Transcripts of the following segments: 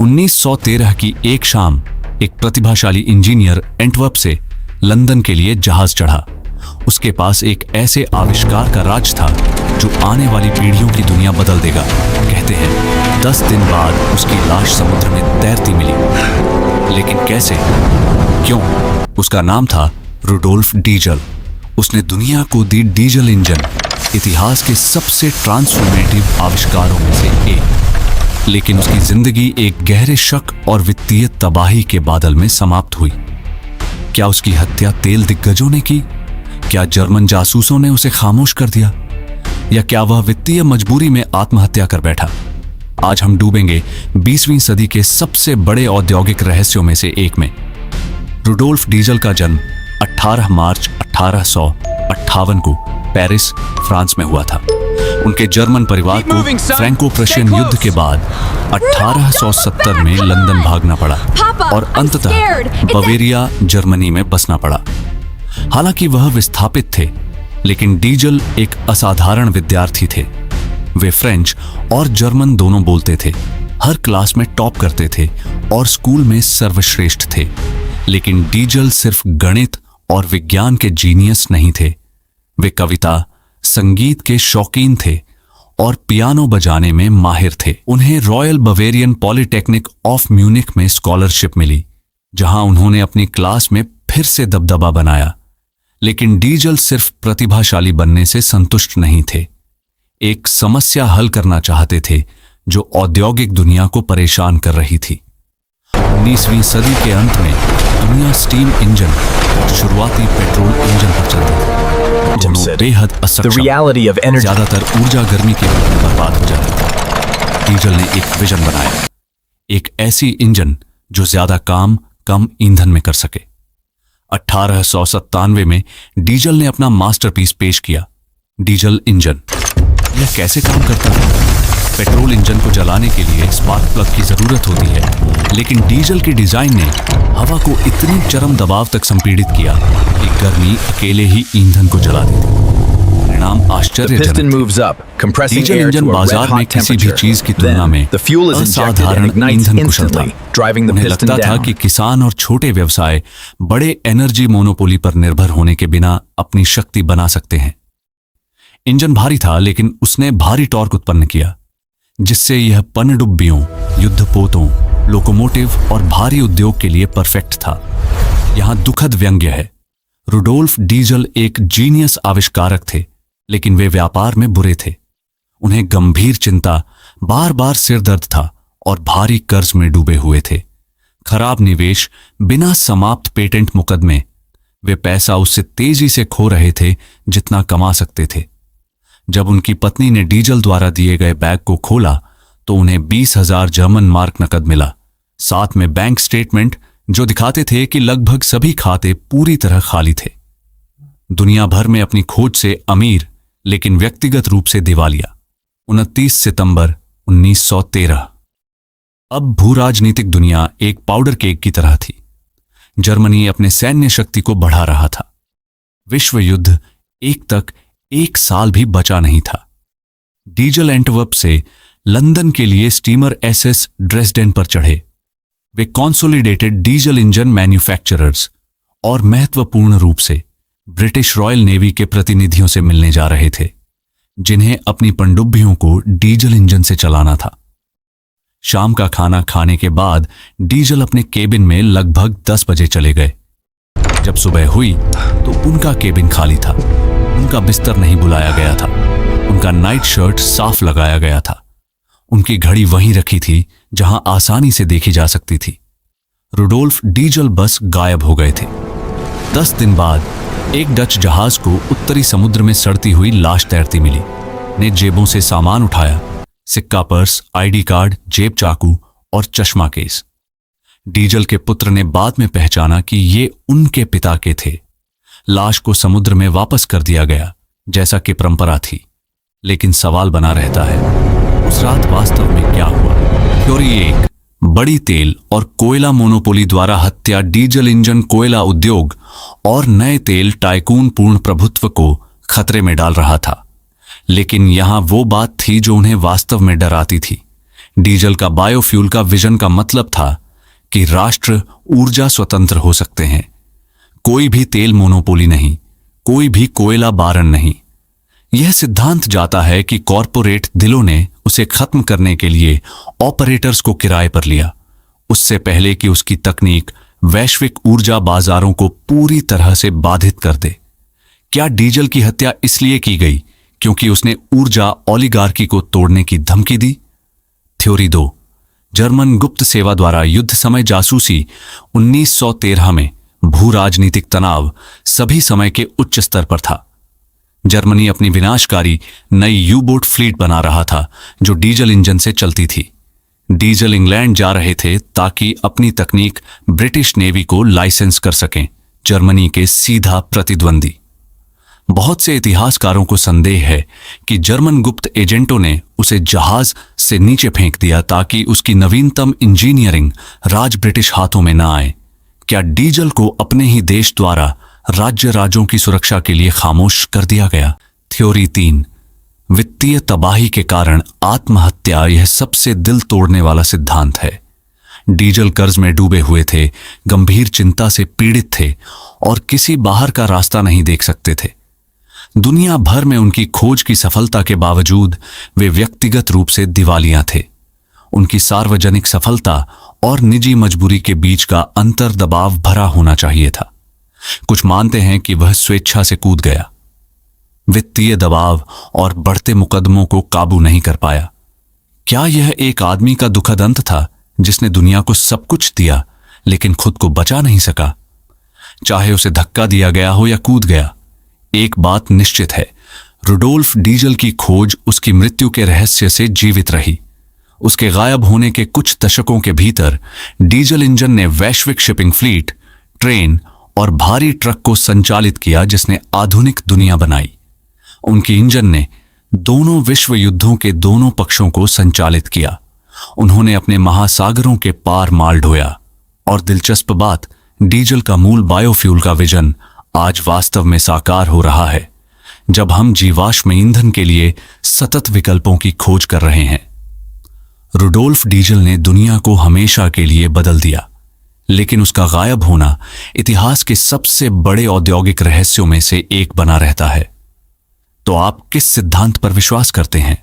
1913 की एक शाम एक प्रतिभाशाली इंजीनियर एंटवर्प से लंदन के लिए जहाज चढ़ा। उसके पास एक ऐसे आविष्कार का राज था जो आने वाली पीढ़ियों की दुनिया बदल देगा। कहते हैं 10 दिन बाद उसकी लाश समुद्र में तैरती मिली। लेकिन कैसे, क्यों? उसका नाम था रुडोल्फ डीजल। उसने दुनिया को दी डीजल इंजन, इतिहास के सबसे ट्रांसफॉर्मेटिव आविष्कारों में से एक। लेकिन उसकी जिंदगी एक गहरे शक और वित्तीय तबाही के बादल में समाप्त हुई। क्या उसकी हत्या तेल दिग्गजों ने की? क्या जर्मन जासूसों ने उसे खामोश कर दिया? या क्या वह वित्तीय मजबूरी में आत्महत्या कर बैठा? आज हम डूबेंगे 20वीं सदी के सबसे बड़े औद्योगिक रहस्यों में से एक में। रुडोल्फ डीजल का जन्म 18 मार्च 1858 को पेरिस, फ्रांस में हुआ था। उनके जर्मन परिवार को फ्रैंको प्रशियन युद्ध के बाद 1870 में लंदन भागना पड़ा और अंततः बवेरिया, जर्मनी में बसना पड़ा। हालांकि वह विस्थापित थे, लेकिन डीजल एक असाधारण विद्यार्थी थे। वे फ्रेंच और जर्मन दोनों बोलते थे, हर क्लास में टॉप करते थे और स्कूल में सर्वश्रेष्ठ थे। लेकिन डीजल सिर्फ गणित और विज्ञान के जीनियस नहीं थे। वे कविता, संगीत के शौकीन थे और पियानो बजाने में माहिर थे। उन्हें royal Bavarian polytechnic of Munich में स्कॉलरशिप मिली, जहां उन्होंने अपनी क्लास में फिर से दबदबा बनाया। लेकिन डीजल सिर्फ प्रतिभाशाली बनने से संतुष्ट नहीं थे। एक समस्या हल करना चाहते थे जो औद्योगिक दुनिया को परेशान कर रही थी। 19वीं सदी के अंत में दुनिया स्टीम इंजन और शुरुआती पेट्रोल इंजन पर चलती थी। दोनों बेहद असक्षम, ज्यादातर ऊर्जा गर्मी के रूप में बर्बाद हो जाती थी। डीजल ने एक विजन बनाया, एक ऐसी इंजन जो ज्यादा काम कम ईंधन में कर सके। 1897 में डीजल ने अपना मास्टरपीस पेश किया, डीजल इंजन। यह कैसे काम करता है? पेट्रोल इंजन को जलाने के लिए स्पार्क प्लग की जरूरत होती है, लेकिन डीजल के डिजाइन ने हवा को इतनी चरम दबाव तक संपीड़ित किया कि गर्मी अकेले ही ईंधन को जला देती। परिणाम आश्चर्यजनक। डीजल इंजन बाजार में किसी भी चीज की तुलना में असाधारण ईंधन कुशल था। उन्हें लगता था कि किसान और छोटे व्यवसाय बड़े एनर्जी मोनोपोली पर निर्भर होने के बिना अपनी शक्ति बना सकते हैं। इंजन भारी था, लेकिन उसने भारी टॉर्क उत्पन्न किया, जिससे यह पनडुब्बियों, युद्धपोतों, लोकोमोटिव और भारी उद्योग के लिए परफेक्ट था। यहां दुखद व्यंग्य है। रुडोल्फ डीजल एक जीनियस आविष्कारक थे, लेकिन वे व्यापार में बुरे थे। उन्हें गंभीर चिंता, बार बार सिरदर्द था और भारी कर्ज में डूबे हुए थे। खराब निवेश, बिना समाप्त पेटेंट मुकदमे। वे पैसा उससे तेजी से खो रहे थे जितना कमा सकते थे। जब उनकी पत्नी ने डीजल द्वारा दिए गए बैग को खोला तो उन्हें 20,000 जर्मन मार्क नकद मिला, साथ में बैंक स्टेटमेंट जो दिखाते थे कि लगभग सभी खाते पूरी तरह खाली थे। दुनिया भर में अपनी खोज से अमीर, लेकिन व्यक्तिगत रूप से दिवालिया। 29 सितंबर 1913। अब भूराजनीतिक दुनिया एक पाउडर केक की तरह थी। जर्मनी अपने सैन्य शक्ति को बढ़ा रहा था। विश्व युद्ध एक साल भी बचा नहीं था। डीजल एंटवर्प से लंदन के लिए स्टीमर एसएस ड्रेसडेन पर चढ़े। वे कॉन्सोलिडेटेड डीजल इंजन मैन्युफैक्चरर्स और महत्वपूर्ण रूप से ब्रिटिश रॉयल नेवी के प्रतिनिधियों से मिलने जा रहे थे, जिन्हें अपनी पनडुब्बियों को डीजल इंजन से चलाना था। शाम का खाना खाने के बाद डीजल अपने केबिन में लगभग 10 बजे चले गए। जब सुबह हुई तो उनका केबिन खाली था। उनका बिस्तर नहीं बुलाया गया था। उनका नाइट शर्ट साफ लगाया गया था। उनकी घड़ी वहीं रखी थी जहां आसानी से देखी जा सकती थी। रुडोल्फ डीजल बस गायब हो गए थे। 10 दिन बाद एक डच जहाज को उत्तरी समुद्र में सड़ती हुई लाश तैरती मिली। ने जेबों से सामान उठाया, सिक्का, पर्स, आईडी कार्ड, जेब चाकू और चश्मा केस। डीजल के पुत्र ने बाद में पहचाना कि ये उनके पिता के थे। लाश को समुद्र में वापस कर दिया गया, जैसा कि परंपरा थी। लेकिन सवाल बना रहता है, उस रात वास्तव में क्या हुआ? थ्योरी 1, बड़ी तेल और कोयला मोनोपोली द्वारा हत्या डीजल इंजन कोयला उद्योग और नए तेल टाइकून पूर्ण प्रभुत्व को खतरे में डाल रहा था। लेकिन यहां वो बात थी जो उन्हें वास्तव में डराती थी। डीजल का बायोफ्यूल का विजन का मतलब था कि राष्ट्र ऊर्जा स्वतंत्र हो सकते हैं। कोई भी तेल मोनोपोली नहीं, कोई भी कोयला बारण नहीं। यह सिद्धांत जाता है कि कॉरपोरेट दिलों ने उसे खत्म करने के लिए ऑपरेटर्स को किराए पर लिया, उससे पहले कि उसकी तकनीक वैश्विक ऊर्जा बाजारों को पूरी तरह से बाधित कर दे। क्या डीजल की हत्या इसलिए की गई क्योंकि उसने ऊर्जा ओलिगार्की को तोड़ने की धमकी दी? थ्योरी 2, जर्मन गुप्त सेवा द्वारा युद्ध समय जासूसी। 1913 में भू राजनीतिक तनाव सभी समय के उच्च स्तर पर था। जर्मनी अपनी विनाशकारी नई यू बोट फ्लीट बना रहा था जो डीजल इंजन से चलती थी। डीजल इंग्लैंड जा रहे थे ताकि अपनी तकनीक ब्रिटिश नेवी को लाइसेंस कर सकें, जर्मनी के सीधा प्रतिद्वंदी। बहुत से इतिहासकारों को संदेह है कि जर्मन गुप्त एजेंटों ने उसे जहाज से नीचे फेंक दिया ताकि उसकी नवीनतम इंजीनियरिंग राज ब्रिटिश हाथों में न आए। क्या डीजल को अपने ही देश द्वारा राज्य राज्यों की सुरक्षा के लिए खामोश कर दिया गया? थ्योरी 3, वित्तीय तबाही के कारण आत्महत्या। यह सबसे दिल तोड़ने वाला सिद्धांत है। डीजल कर्ज में डूबे हुए थे, गंभीर चिंता से पीड़ित थे और किसी बाहर का रास्ता नहीं देख सकते थे। दुनिया भर में उनकी खोज की सफलता के बावजूद वे व्यक्तिगत रूप से दिवालिया थे। उनकी सार्वजनिक सफलता और निजी मजबूरी के बीच का अंतर दबाव भरा होना चाहिए था। कुछ मानते हैं कि वह स्वेच्छा से कूद गया, वित्तीय दबाव और बढ़ते मुकदमों को काबू नहीं कर पाया। क्या यह एक आदमी का दुखद अंत था जिसने दुनिया को सब कुछ दिया लेकिन खुद को बचा नहीं सका? चाहे उसे धक्का दिया गया हो या कूद गया, एक बात निश्चित है, रुडोल्फ डीजल की खोज उसकी मृत्यु के रहस्य से जीवित रही। उसके गायब होने के कुछ दशकों के भीतर डीजल इंजन ने वैश्विक शिपिंग फ्लीट, ट्रेन और भारी ट्रक को संचालित किया जिसने आधुनिक दुनिया बनाई। उनकी इंजन ने दोनों विश्व युद्धों के दोनों पक्षों को संचालित किया। उन्होंने अपने महासागरों के पार माल ढोया। और दिलचस्प बात, डीजल का मूल बायोफ्यूल का विजन आज वास्तव में साकार हो रहा है, जब हम जीवाश्म ईंधन के लिए सतत विकल्पों की खोज कर रहे हैं। रुडोल्फ डीजल ने दुनिया को हमेशा के लिए बदल दिया, लेकिन उसका गायब होना इतिहास के सबसे बड़े औद्योगिक रहस्यों में से एक बना रहता है। तो आप किस सिद्धांत पर विश्वास करते हैं?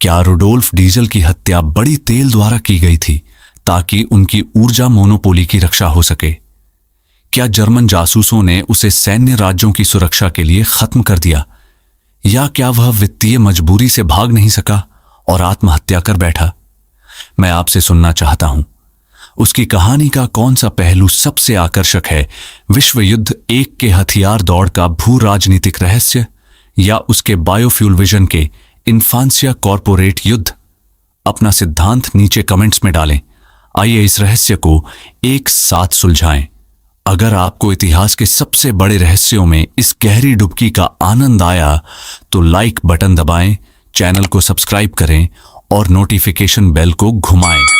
क्या रुडोल्फ डीजल की हत्या बड़ी तेल द्वारा की गई थी ताकि उनकी ऊर्जा मोनोपोली की रक्षा हो सके? क्या जर्मन जासूसों ने उसे सैन्य राज्यों की सुरक्षा के लिए खत्म कर दिया? या क्या वह वित्तीय मजबूरी से भाग नहीं सका और आत्महत्या कर बैठा? मैं आपसे सुनना चाहता हूं, उसकी कहानी का कौन सा पहलू सबसे आकर्षक है? विश्व युद्ध 1 के हथियार दौड़ का भू राजनीतिक रहस्य, या उसके बायोफ्यूल विजन के इन्फांसिया कॉरपोरेट युद्ध? अपना सिद्धांत नीचे कमेंट्स में डालें। आइए इस रहस्य को एक साथ सुलझाएं। अगर आपको इतिहास के सबसे बड़े रहस्यों में इस गहरी डुबकी का आनंद आया तो लाइक बटन दबाएं, चैनल को सब्सक्राइब करें और नोटिफिकेशन बेल को घुमाएं।